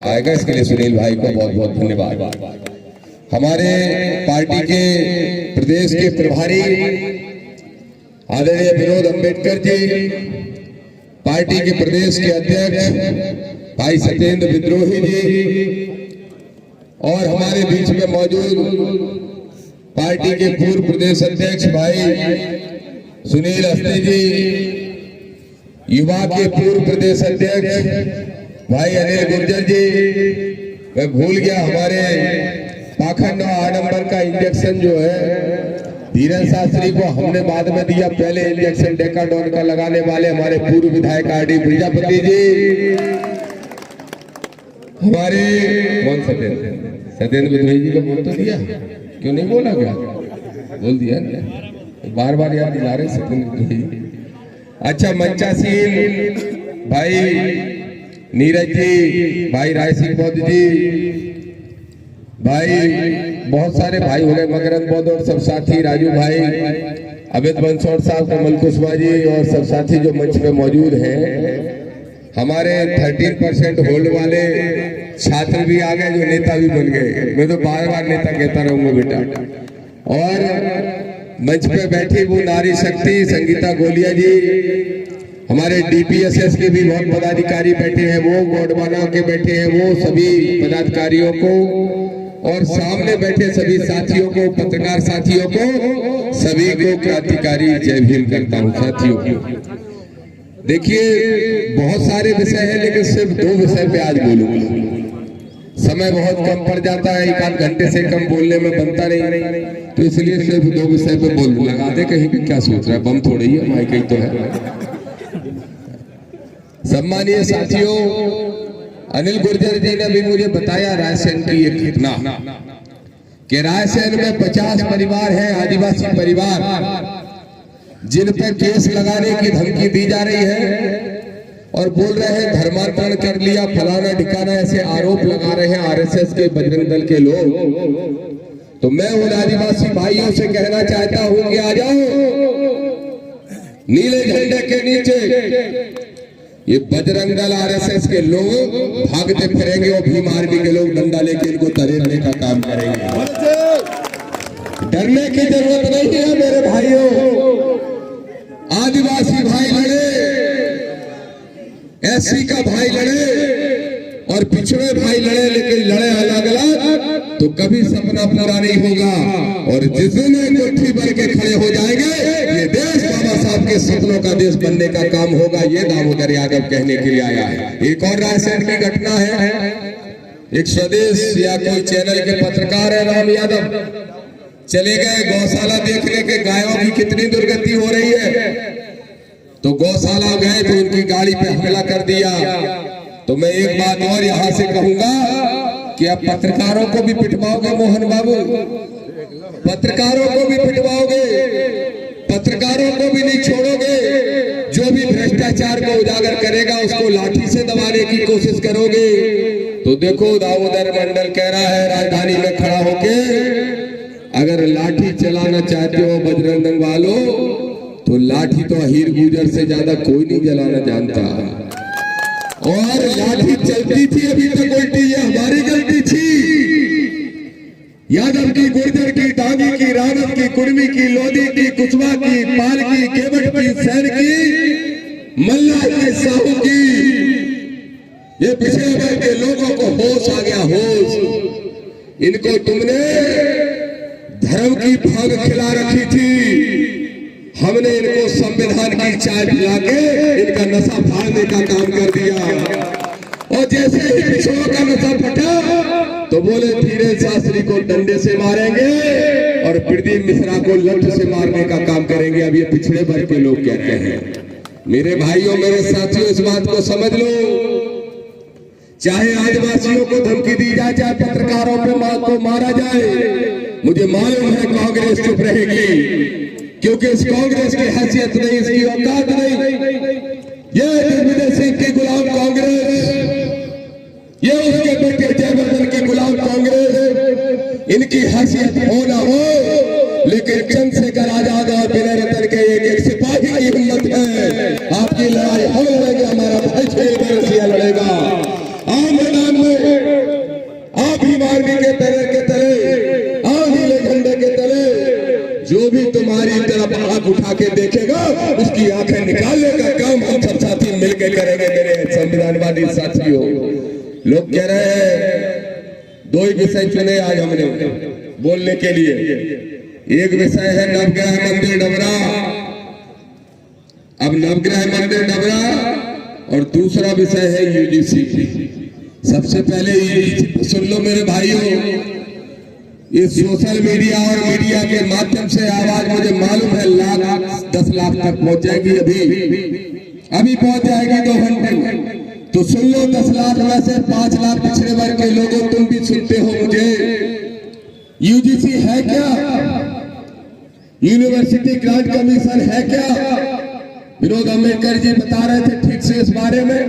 आएगा, इसके लिए सुनील भाई को बहुत बहुत धन्यवाद। हमारे पार्टी के प्रदेश के प्रभारी आदरणीय विनोद अम्बेडकर जी, पार्टी के प्रदेश के अध्यक्ष भाई सत्येंद्र विद्रोही जी और हमारे बीच में मौजूद पार्टी के पूर्व प्रदेश अध्यक्ष भाई सुनील अस्ते जी, युवा के पूर्व प्रदेश अध्यक्ष भाई अनिल गुर्जर जी, मैं भूल गया हमारे पाखंड 8 नंबर का इंजेक्शन जो है धीरज शास्त्री को हमने बाद में दिया, पहले इंजेक्शन डेकाडोन का लगाने वाले हमारे पूर्व विधायक आर डी प्रजापति जी, हमारे कौन सत्येंद्र विद्रोही जी को बोल तो दिया, क्यों नहीं बोला, क्या बोल दिया, बार बार याद दिला रहे सत्येंद्र विद्रोही। अच्छा, मंचासीन भाई नीरज जी, भाई राय सिंह बौद्ध जी, भाई बहुत सारे भाई हो गए, मकरंद बौद्ध और सब साथी, राजू भाई, अमित बंसोड़ साहब, कमल कुशवाहा जी और सब साथी जो मंच पे मौजूद हैं। हमारे 13% होल्ड वाले छात्र भी आ गए जो नेता भी बन गए, मैं तो बार बार नेता कहता रहूंगा बेटा। और मंच पे बैठी वो नारी शक्ति संगीता गोलिया जी, हमारे डीपीएसएस के भी बहुत पदाधिकारी बैठे हैं, वो गोडवाना के बैठे हैं, वो सभी पदाधिकारियों को और सामने बैठे सभी साथियों को, पत्रकार साथियों को, सभी को क्रांतिकारी जय भीम करता हूँ। साथियों देखिए, बहुत सारे विषय हैं लेकिन सिर्फ 2 विषय पे आज बोलूंगा, समय बहुत कम पड़ जाता है, 1 आध घंटे से कम बोलने में बनता नहीं, तो इसलिए सिर्फ 2 विषय पे बोल लगा दे, कहीं पे क्या सोच रहा है, बम थोड़ी है, माइक ही तो है। सम्मानीय साथियों, अनिल गुर्जर जी ने भी मुझे बताया रायसेन की एक घटना कि रायसेन में 50 परिवार हैं, आदिवासी परिवार, जिन पर केस लगाने की धमकी दी जा रही है और बोल रहे हैं धर्मांतरण कर लिया, फलाना ठिकाना, ऐसे आरोप लगा रहे हैं आरएसएस के, बजरंग दल के लोग। तो मैं उन आदिवासी भाइयों से कहना चाहता हूं कि आ जाओ नीले झंडे के नीचे, ये बजरंग दल आरएसएस के लोग भागते फिरेंगे और भीम आर्मी के लोग डंडा लेके इनको तरेरने का काम करेंगे। डरने की जरूरत नहीं है मेरे भाइयों, आदिवासी भाई लड़े, एससी का भाई लड़े और पिछड़े भाई लड़े, लेकिन लड़े अलग अलग तो कभी सपना पूरा नहीं होगा। और जिस दिन कोठी भर के खड़े हो जाएंगे, ये देश बाबा साहब के सपनों का देश बनने का काम होगा, ये दामोदर यादव कहने के लिए आया है। एक और रायसेन की घटना है, एक स्वदेश या कोई चैनल के पत्रकार है राम यादव, चले गए गौशाला देखने के, गायों की कितनी दुर्गति हो रही है, तो गौशाला गए तो उनकी गाड़ी पे हमला कर दिया। तो मैं एक बात और यहाँ से कहूंगा कि अब पत्रकारों को भी पिटवाओगे मोहन बाबू, पत्रकारों को भी पिटवाओगे, पत्रकारों को भी नहीं छोड़ोगे, जो भी भ्रष्टाचार को उजागर करेगा उसको लाठी से दबाने की कोशिश करोगे। तो देखो, दामोदर मंडल कह रहा है राजधानी में खड़ा होके, अगर लाठी चलाना चाहते हो बजरंग दल वालों, तो लाठी तो अहीर गुजर से ज्यादा कोई नहीं जलाना जानता, और लाठी चलती थी अभी तक उल्टी, ये हमारी गलती थी। यादव की, गुर्जर की, डांगी की, रावत की, कुर्मी की, लोधी की, कुशवाहा की, पाल की, केवट की, सैन की, मल्ला की, साहू की, ये पिछड़े वर्ग के लोगों को होश आ गया, होश। इनको तुमने धर्म की भांग खिला रखी थी, हमने इनको संविधान की चाय पिला के इनका नशा फाड़ने का काम कर दिया। और जैसे ही पिछड़ों का नशा फटा तो बोले धीरज शास्त्री को डंडे से मारेंगे और प्रदीप मिश्रा को लठ से मारने का काम करेंगे। अब ये पिछड़े वर्ग के लोग कहते हैं। मेरे भाइयों, मेरे साथियों, इस बात को समझ लो, चाहे आदिवासियों को धमकी दी जाए, चाहे पत्रकारों को मारा जाए, मुझे मालूम है कांग्रेस चुप रहेगी, क्योंकि इस कांग्रेस की हैसियत नहीं, इसकी औकात नहीं। ये दिग्विजय सिंह की गुलाम कांग्रेस, ये उसके बेटे जयवर्धन की गुलाम कांग्रेस, इनकी हैसियत हो ना हो, लेकिन चंद्रशेखर आजाद और विनय रतन के एक सिपाही की हिम्मत है। आपकी लड़ाई हम लड़ेंगे, हमारा भाई लड़ेगा। आम मैदान में उठा के देखेगा उसकी आंखें निकालने का काम हम सब साथी मिलकर करेंगे। मेरे संविधानवादी साथियों, लोग कह रहे हैं दो ही विषय चुने आज हमने बोलने के लिए। एक विषय है नवग्रह मंदिर डबरा, अब नवग्रह मंदिर डबरा, और दूसरा विषय है यूजीसी। सबसे पहले यूजीसी सुन लो मेरे भाइयों, ये सोशल मीडिया और मीडिया के माध्यम से आवाज मुझे मालूम है लाख 10 लाख तक पहुंच जाएगी, अभी पहुंच जाएगी 2 घंटे में। तो सुन लो, 10 लाख में से 5 लाख पिछड़े वर्ग के लोगों, तुम भी सुनते हो मुझे। यूजीसी है क्या? यूनिवर्सिटी ग्रांट कमीशन है क्या? विनोद अम्बेडकर जी बता रहे थे ठीक से इस बारे में,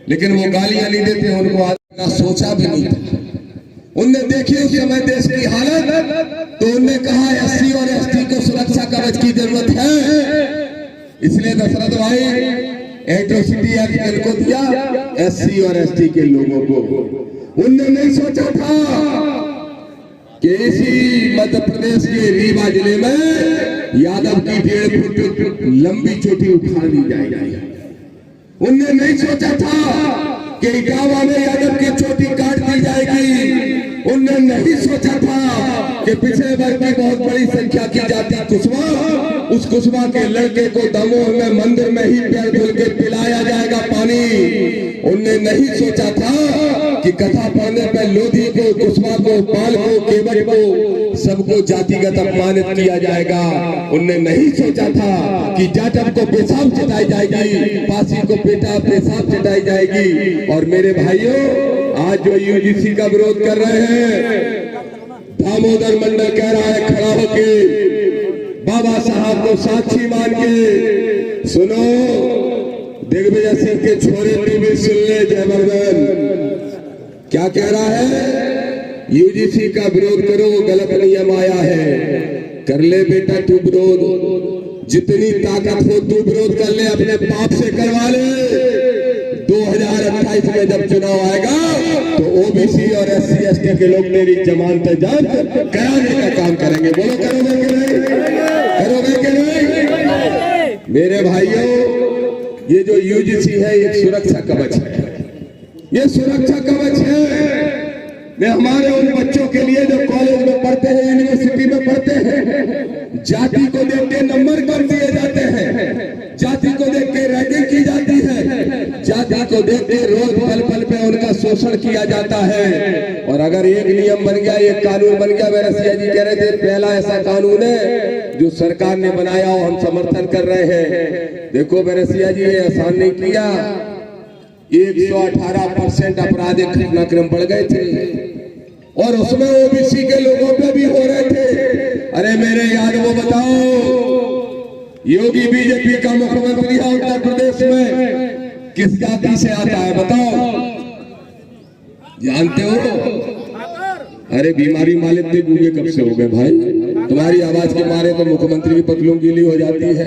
लेकिन वो गालियां नहीं देते, उनको आज का सोचा भी नहीं था। उनने देखी उस समय देश की हालत, तो उनने कहा एससी और एसटी को सुरक्षा कवच की जरूरत है। इसलिए दशरथ भाई एट्रोसिटी एक्ट बिल को दिया एससी और एसटी के लोगों को। उनने नहीं सोचा था कि इसी मध्य प्रदेश के रीवा जिले में यादव की 1.5 फुट लंबी चोटी उखाड़ ली जाएगी। उनने नहीं सोचा था कि इटावा में यादव की चोटी काट दी जाएगी। उनने नहीं सोचा था कि पिछले वर्ग की बहुत बड़ी संख्या की जाति कुशवा, उस कुशवा के लड़के को दमोह में मंदिर में ही पैर धुल के पिलाया जाएगा पानी। उनने नहीं सोचा था कि कथा पढ़ने पर लोधी को, कुशवा को, पाल को, केवट को, सबको जातिगत अपमानित किया जाएगा। उनने नहीं सोचा था कि जाटव को पेशाब चटाई जाएगी, पासी को पेशाब चटाई जाएगी। और मेरे भाइयों, आज जो यूजीसी का विरोध कर रहे हैं, दामोदर मंडल कह रहा है खड़ा होके, बाबा साहब को साक्षी मान के सुनो। दिग्विजय सिंह के छोरे टीवी सुन ले, जयवर्धन क्या कह रहा है? यूजीसी का विरोध करो, गलत नियम आया है। कर ले बेटा तू विरोध, जितनी ताकत हो तू विरोध कर ले, अपने बाप से करवा ले। 2028 में जब चुनाव आएगा तो ओबीसी और एससी एसटी के लोग तेरी जमानत जब्त कराने का काम करेंगे। बोलो करोगे कि नहीं? करोगे कि नहीं? मेरे भाइयों, ये जो यूजीसी है एक सुरक्षा कवच है, ये सुरक्षा कवच है। मैं हमारे उन बच्चों के लिए जो कॉलेज में पढ़ते हैं, यूनिवर्सिटी में पढ़ते हैं, जाति को देख के नंबर कम दिए जाते हैं, जाति को देख के रैगिंग की जाती है, जाति को देख के रोज पल पल पे उनका शोषण किया जाता है। और अगर एक नियम बन गया, एक कानून बन गया, बैरसिया जी कह रहे थे पहला ऐसा कानून है जो सरकार ने बनाया और हम समर्थन कर रहे हैं। देखो बैरसिया जी, ये आसान नहीं किया। 118% आपराधिक घटनाक्रम बढ़ गए थे और उसमें ओबीसी के लोगों पे भी हो रहे थे। अरे मेरे याद वो बताओ, योगी बीजेपी का मुख्यमंत्री है उत्तर प्रदेश में, किस जाति से आता है बताओ? जानते हो? अरे बीमारी मालिक थे, गूंगे कब से हो गए भाई? तुम्हारी आवाज के मारे तो मुख्यमंत्री की पतलून गीली हो जाती है।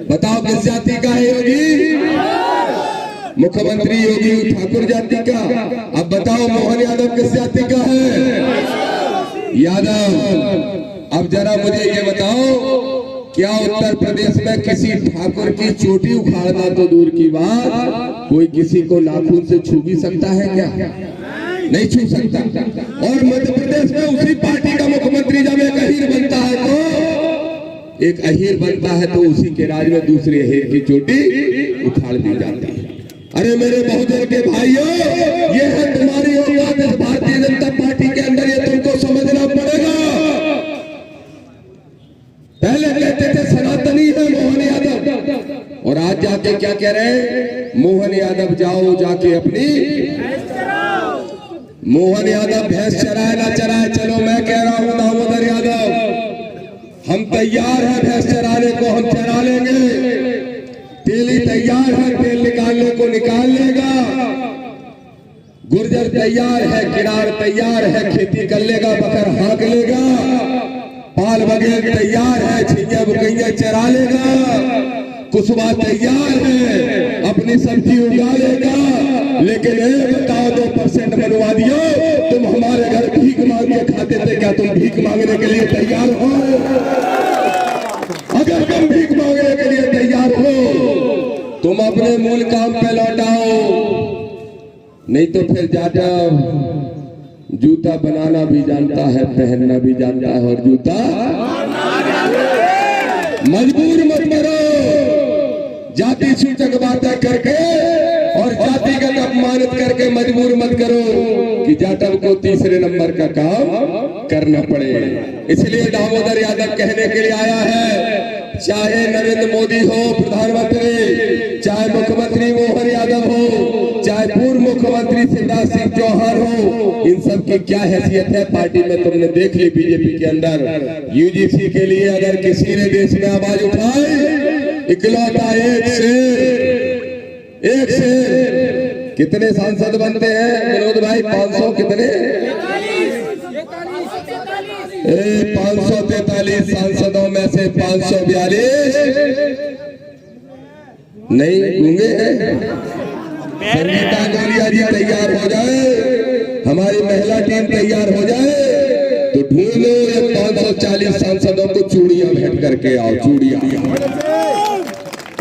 बताओ किस जाति का है योगी? मुख्यमंत्री योगी ठाकुर जाति का। अब बताओ मोहन यादव किस जाति का है? यादव। अब जरा मुझे ये बताओ, क्या उत्तर प्रदेश में किसी ठाकुर की चोटी उखाड़ना तो दूर की बात, कोई किसी को नाखून से छू भी सकता है क्या? नहीं छू सकता। और मध्य प्रदेश में उसी पार्टी का मुख्यमंत्री जब एक अहीर बनता है तो उसी के राज में दूसरे अहीर की चोटी उखाड़ दी जाती है। अरे मेरे बहुजन के भाइयों, ये है तुम्हारी औकात इस भारतीय जनता पार्टी के अंदर, ये तुमको समझना पड़ेगा। पहले कहते थे सनातनी है मोहन यादव, और आज जाके क्या कह रहे हैं? मोहन यादव जाओ जाके अपनी मोहन यादव भैंस चराए ना चराए, चलो मैं कह रहा हूं दामोदर यादव, हम तैयार हैं भैंस चराने को, हम चरा लेंगे। तेली तैयार है, तेल निकालने को निकाल लेगा। गुर्जर तैयार है, किरार तैयार है, खेती कर लेगा, बकर हाँक लेगा। पाल बगैर तैयार है, छिंजा बुकैया चरा लेगा। कुशवा तैयार है, अपनी सब्जी उगा लेगा। लेकिन बताओ 2% बनवा दियो, तुम हमारे घर भीख मांग के खाते थे, क्या तुम भीख मांगने के लिए तैयार हो? अगर तुम नहीं तो फिर जाटव जूता बनाना भी जानता है, पहनना भी जानता है, और जूता मजबूर मत करो जाति सूचक बातें करके और जातिगत अपमानित करके। मजबूर मत करो कि जाटव को तीसरे नंबर का काम करना पड़े। इसलिए दामोदर यादव कहने के लिए आया है, चाहे नरेंद्र मोदी हो प्रधानमंत्री, चाहे मुख्यमंत्री मोहन यादव हो, चाहे पूर्व मुख्यमंत्री शिवराज सिंह चौहान हो, इन सब की क्या हैसियत है पार्टी में तुमने देख ली। बीजेपी के अंदर यूजीसी के लिए अगर किसी ने देश में आवाज उठाई, इकलौता एक से कितने सांसद बनते हैं विनोद भाई? 500 कितने? 543 सांसदों में से 542 नहीं गूंगे हैं। संगीता गोलिया जी तैयार हो जाए, हमारी महिला टीम तैयार हो जाए, तो ढूंढ लो ये 540 सांसदों को चूड़ियां भेंट करके आओ, चूड़ियां।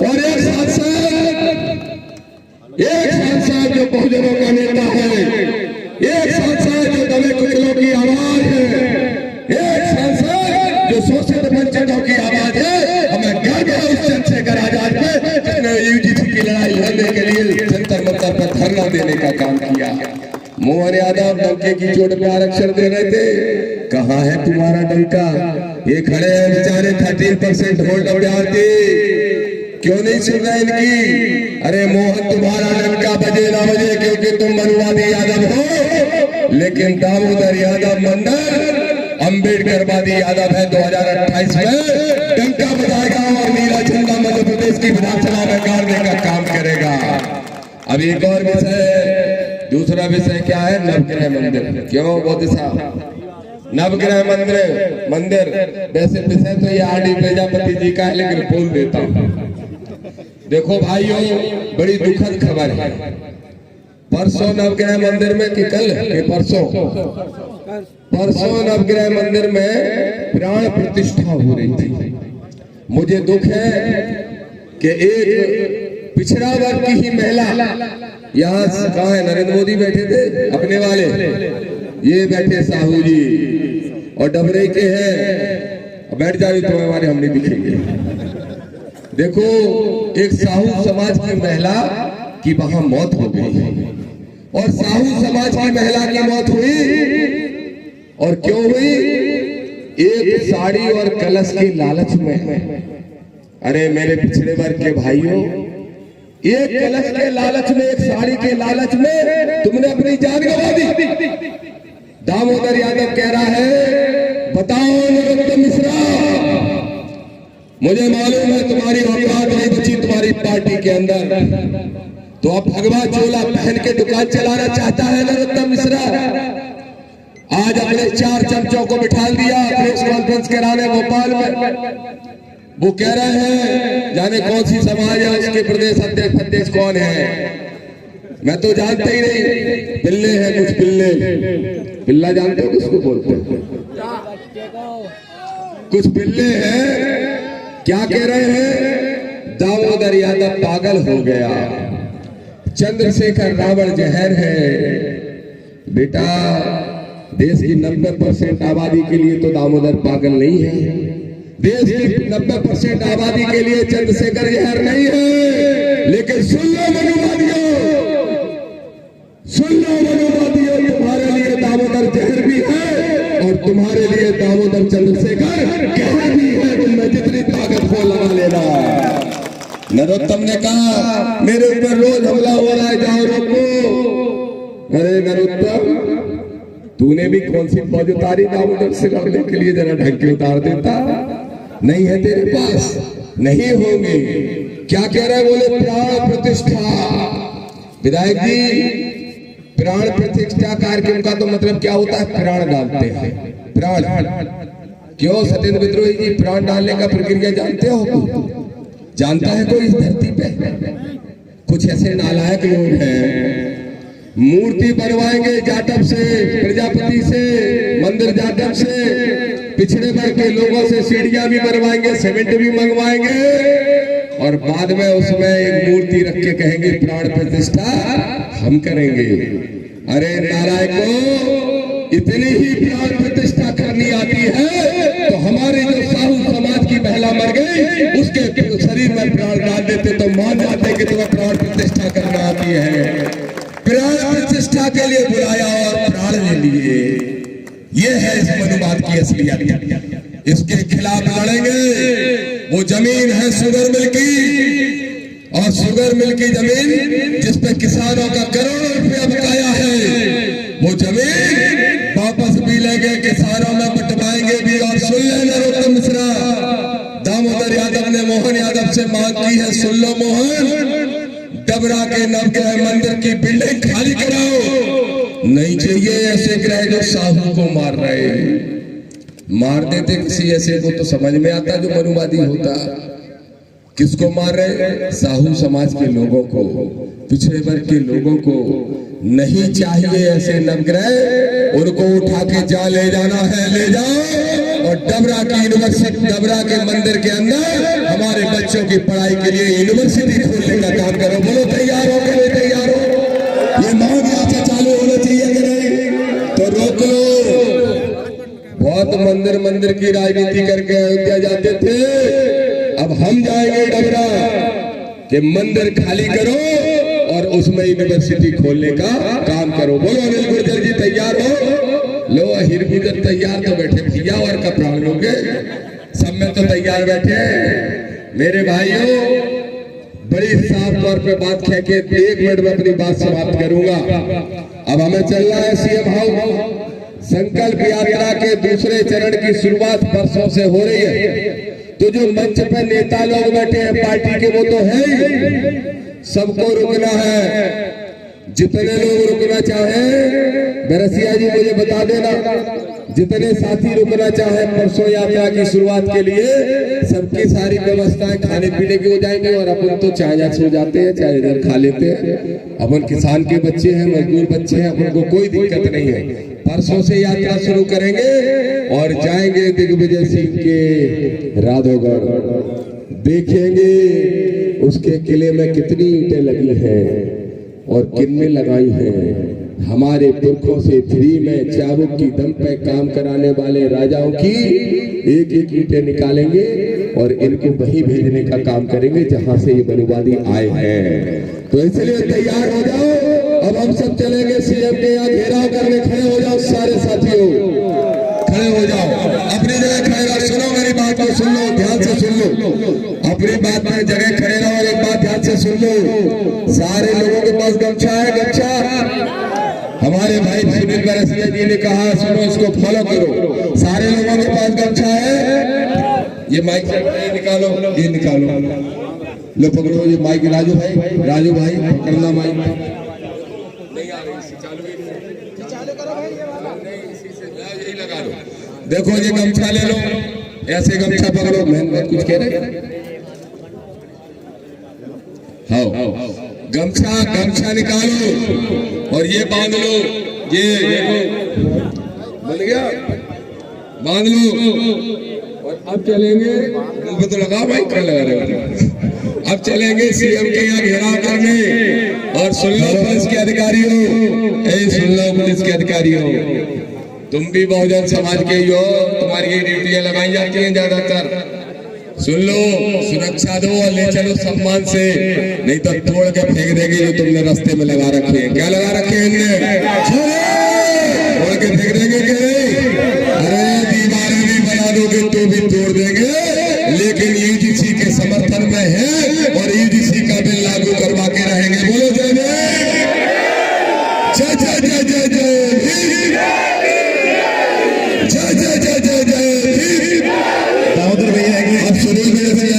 और एक सांसद जो बहुजनों का नेता है, एक सांसद जो दबे कुचलों की आवाज है, एक सांसद जो शोषित वंचितों की आवाज है। हमें गर्व है उस चंद्रशेखर आजाद पे जिसने यूजीसी की लड़ाई लड़ने के लिए जंतर मंतर पर धरना देने का काम किया। मोहन यादव डंके की चोट पे आरक्षण दे रहे थे, कहाँ है तुम्हारा डंका? ये खड़े हैं बेचारे 13% होल्ड अभ्यर्थी, क्यों नहीं सुन रहे इनकी? अरे मोहन तुम्हारा डंका बजे ना बजे क्योंकि तुम मनुवादी यादव हो, लेकिन दामोदर यादव मंडल अम्बेडकरवादी यादव है। 2028 में डंका बजाएगा और नीला झंडा मध्य प्रदेश की विधानसभा में गाड़ने का काम करेगा। अब एक और विषय, दूसरा विषय क्या है? नवग्रह मंदिर। क्यों मोदी साहब? नवग्रह मंदिर वैसे विषय तो ये आरडी प्रजापति जी का है, लेकिन बोल देता हूँ। देखो भाइयों, बड़ी दुखद खबर है। परसों नवग्रह मंदिर में कि कल के परसों नवग्रह मंदिर में प्राण प्रतिष्ठा हो रही थी। मुझे दुख है कि एक पिछड़ा वर्ग की ही महिला, यहाँ कहाँ है? नरेंद्र मोदी बैठे थे अपने वाले, ये बैठे साहू जी और डबरे के हैं। बैठ जाओ तो हमारे हम नहीं दिखेंगे। देखो, एक साहू समाज की महिला की वहां मौत हो गई और साहू समाज की महिला की मौत हुई। और क्यों हुई? एक साड़ी और कलश के लालच में। अरे मेरे पिछड़े वर्ग के भाइयों, एक कलश के लालच में, एक साड़ी के लालच में तुमने अपनी जान गंवा दी। दामोदर यादव कह रहा है, बताओ नरोत्तम मिश्रा, मुझे मालूम है तुम्हारी औकात नहीं बची तुम्हारी पार्टी के अंदर, तो अब भगवा चोला पहन के दुकान चलाना चाहता है नरोत्तम मिश्रा। आज अपने 4 चमचों को बिठा दिया प्रेस कॉन्फ्रेंस कराने भोपाल में। वो कह रहे हैं जाने कौन सी समाज है, उसके प्रदेश अध्यक्ष कौन है, मैं तो जानते ही नहीं। पिल्ले हैं कुछ पिल्ले, पिल्ला जानते हो किसको बोलते हैं? कुछ पिल्ले हैं। क्या कह रहे हैं? दामोदर यादव पागल हो गया, चंद्रशेखर रावण जहर है। बेटा, देश की 90% आबादी के लिए तो दामोदर पागल नहीं है। देश की 90% आबादी के लिए चंद्रशेखर जहर नहीं है। लेकिन सुन लो मनुवादियों, तुम्हारे लिए दामोदर जहर भी है और तुम्हारे लिए दामोदर चंद्रशेखर कहर भी है। तुमने जितनी ताकत को लगा लेना। नरोत्तम ने कहा मेरे ऊपर रोज हमला हो रहा है, जाओ रोको। अरे नरोत्तम, तूने भी कौन सी फौज उतारी दामोदर से लड़ने के लिए? जरा ढंग के उतार देता। नहीं है तेरे पास, नहीं होंगे। क्या कह रहे? बोले प्राण प्रतिष्ठा। विधायक जी, प्राण प्रतिष्ठा कार्यक्रम का तो मतलब क्या होता है? प्राण डालते हैं। प्राण क्यों सत्येंद्र विद्रोही जी, प्राण डालने का प्रक्रिया जानते हो? जानता है कोई इस धरती पे? कुछ ऐसे नालायक लोग हैं, मूर्ति बनवाएंगे जाटव से, प्रजापति से, मंदिर जाटव से, पिछड़े वर्ग के लोगों से सीढ़ियां भी बनवाएंगे, सीमेंट भी मंगवाएंगे, और और बाद में उसमें एक मूर्ति रख के कहेंगे प्राण प्रतिष्ठा हम करेंगे। अरे नारायण को इतनी ही प्राण प्रतिष्ठा करनी आती है तो हमारे जो साहू समाज की महिला मर गई उसके शरीर में प्राण डाल देते तो मान जाते कि तुम्हें प्राण प्रतिष्ठा करना आती है। प्राण प्रतिष्ठा के लिए बुलाया और प्राण ले लिए। ये है इस मनुवाद की असलियत। इसके खिलाफ लड़ेंगे। वो जमीन है शुगर मिल की और शुगर मिल की जमीन जिस पे किसानों का करोड़ों रुपया बकाया है वो जमीन वापस भी लेंगे, किसानों में बंटवाएंगे भी। और सुन ले नरोत्तम मिश्रा, दामोदर यादव ने मोहन यादव से मांग की है, सुन लो मोहन, डबरा के नवग्रह मंदिर की बिल्डिंग खाली कराओ। नहीं चाहिए ऐसे ग्रह जो साहू को मार रहे। मार देते किसी ऐसे को तो समझ में आता जो मनुवादी होता। किसको मार रहे? साहू समाज के लोगों को, पिछड़े वर्ग के लोगों को। नहीं चाहिए ऐसे नवग्रह, उनको उठा के जा ले जाना है ले जाओ। और डबरा की यूनिवर्सिटी, डबरा के मंदिर के अंदर हमारे बच्चों की पढ़ाई के लिए यूनिवर्सिटी खोलने का काम करो। बोलो तैयार हो कि नहीं तैयार हो? ये मांग से चालू होना चाहिए कि नहीं? तो रोक लो। बहुत मंदिर की राजनीति करके अयोध्या जाते थे, अब हम जाएंगे डबरा के मंदिर खाली करो और उसमें यूनिवर्सिटी खोलने का काम करो। बोलो अनिल गुर्जर जी तैयार हो? लो अहिर गुर्जर तैयार तो बैठे भैया और का प्राण लोगे सब में तो तैयार बैठे। मेरे भाइयों, बड़ी साफ तौर पे बात कह के 1 मिनट में अपनी बात समाप्त करूंगा। अब हमें चलना है सीएम हाउस। संकल्प यात्रा के दूसरे चरण की शुरुआत परसों से हो रही है। तो जो मंच पर नेता लोग बैठे हैं पार्टी के वो तो है ही, सबको रुकना है। जितने लोग रुकना चाहे बरसिया जी मुझे बता देना, जितने साथी रुकना चाहे परसों यात्रा की शुरुआत के लिए सबकी सारी व्यवस्थाएं खाने पीने की हो जाएंगी। और अपन तो चाय जा सो जाते हैं, चाय इधर खा लेते हैं। अपन किसान के बच्चे हैं, मजदूर बच्चे हैं, अपन को कोई दिक्कत नहीं है। परसों से यात्रा शुरू करेंगे और जाएंगे दिग्विजय सिंह के राधोगढ़। देखेंगे उसके किले में कितनी ईंटें लगी हैं और किनमें लगाई हैं। हमारे पुरखों से फ्री में चाबुक की दम पे काम कराने वाले राजाओं की एक एक ईंटें निकालेंगे और इनको वहीं भेजने का काम करेंगे जहां से ये मनुवादी आए हैं। तो इसलिए तैयार हो जाओ। अब हम सब चलेंगे सीएम के यहाँ घेराव करने। खड़े हो जाओ सारे साथियों, खड़े हो जाओ, अपनी जगह खड़े रहो। सुनो मेरी बात को, सुन लो, ध्यान से सुन लो। अपनी बात में जगह खड़े रहो और एक बात ध्यान से सुन लो। सारे लोगों के पास गमछा है, गमछा हमारे भाई सुनील बरसिया जी ने कहा, सुनो इसको फॉलो करो। सारे लोगों के पास गमछा है। ये माइक निकालो, ये निकालो, लो पकड़ो ये माइक। राजू भाई पकड़ना माइक। यही लगा लो। देखो ये गमछा ले लो, ऐसे गमछा पकड़ो। मैं कुछ कह रहे? हाँ, गमछा निकालो और ये बांध लो। ये देखो बन गया, बांध लो। और अब चलेंगे, तो लगा भाई, क्या लगा रहे हो? अब चलेंगे सीएम के यहाँ घेराव करने। और सुन लो पुलिस के अधिकारियों, सुन लो पुलिस के अधिकारियों, तुम भी बहुजन समाज के ही हो, तुम्हारी ये ड्यूटियां लगाई जाती हैं ज्यादातर। सुन लो, सुरक्षा दो और ले चलो सम्मान से, नहीं तो तोड़ के फेंक देगी जो तुमने रास्ते में लगा रखे हैं। क्या लगा रखे हैं इनने? तोड़ के फेंक देंगे कि नहीं? अरे दीवारें भी बना दोगे तो भी तोड़ देंगे, लेकिन यूजीसी के समर्थन में है और यूजीसी का बिल लागू करवा के रहेंगे। बोलो जय जय जय जय जय जय जय जय जय जय जय। दाऊदर भैया अब सुनील भैया